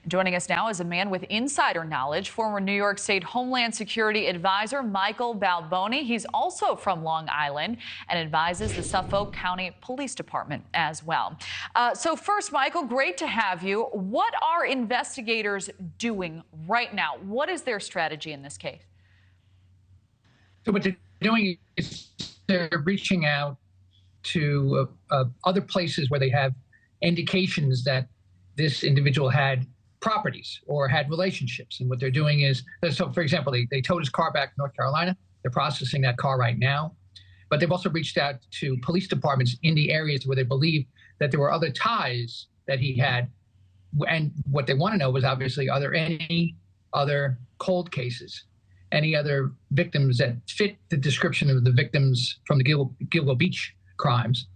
Joining us now is a man with insider knowledge, former New York State Homeland Security Advisor Nichole Berlie. He's also from Long Island and advises the Suffolk County Police Department as well. So first, Michael, great to have you. What are investigators doing right now? What is their strategy in this case? So what they're doing is they're reaching out to other places where they have indications that this individual had properties or had relationships. And what they're doing is, so for example, they towed his car back to North Carolina. They're processing that car right now. But they've also reached out to police departments in the areas where they believe that there were other ties that he had. And what they want to know is, obviously, are there any other cold cases, any other victims that fit the description of the victims from the Gilgo Beach crimes,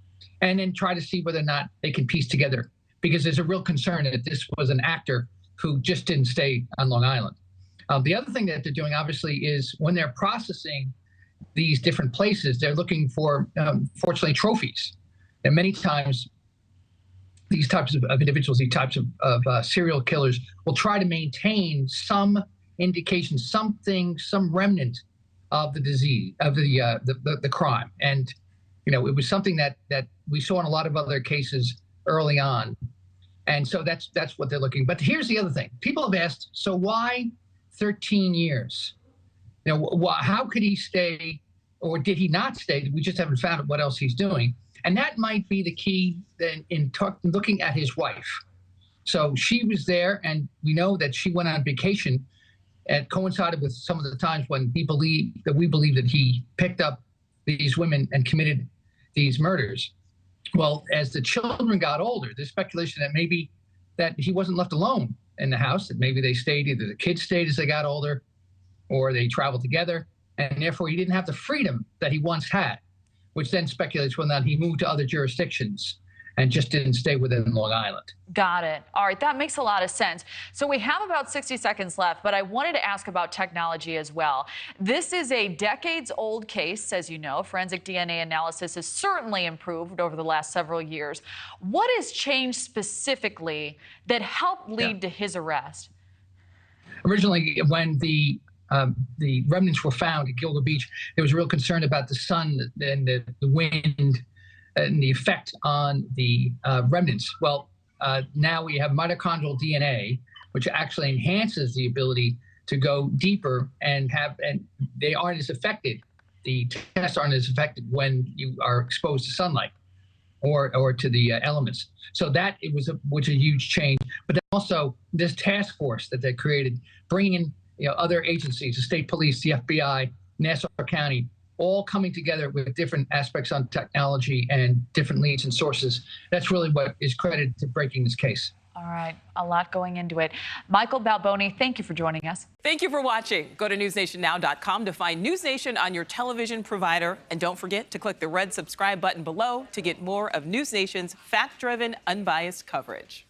and then try to see whether or not they can piece together, because there's a real concern that this was an actor who just didn't stay on Long Island. The other thing that they're doing, obviously, is when they're processing these different places, they're looking for, fortunately, trophies. And many times, these types of individuals, these types of serial killers will try to maintain some indication, something, some remnant of the disease, of the crime. And it was something that we saw in a lot of other cases early on. And so that's what they're looking. But here's the other thing. People have asked, so why 13 years? How could he stay, or did he not stay? We just haven't found out what else he's doing. And that might be the key then in looking at his wife. So she was there, and we know that she went on vacation, and coincided with some of the times when we believe that he picked up these women and committed these murders. Well, as the children got older, there's speculation that maybe that he wasn't left alone in the house, that maybe they stayed, either the kids stayed as they got older, or they traveled together, and therefore he didn't have the freedom that he once had, which then speculates whether or not he moved to other jurisdictions and just didn't stay within Long Island. Got it. All right, that makes a lot of sense. So we have about 60 seconds left, but I wanted to ask about technology as well. This is a decades-old case, as you know. Forensic DNA analysis has certainly improved over the last several years. What has changed specifically that helped lead to his arrest? Originally, when the remnants were found at Gilgo Beach, there was real concern about the sun and the wind and the effect on the remnants. Well, now we have mitochondrial DNA, which actually enhances the ability to go deeper and they aren't as affected. The tests aren't as affected when you are exposed to sunlight or to the elements. So that was a huge change. But then also this task force that they created, bringing in other agencies, the state police, the FBI, Nassau County, all coming together with different aspects on technology and different leads and sources. That's really what is credited to breaking this case. All right, a lot going into it. Nichole Berlie, thank you for joining us. Thank you for watching. Go to newsnationnow.com to find News Nation on your television provider. And don't forget to click the red subscribe button below to get more of News Nation's fact-driven, unbiased coverage.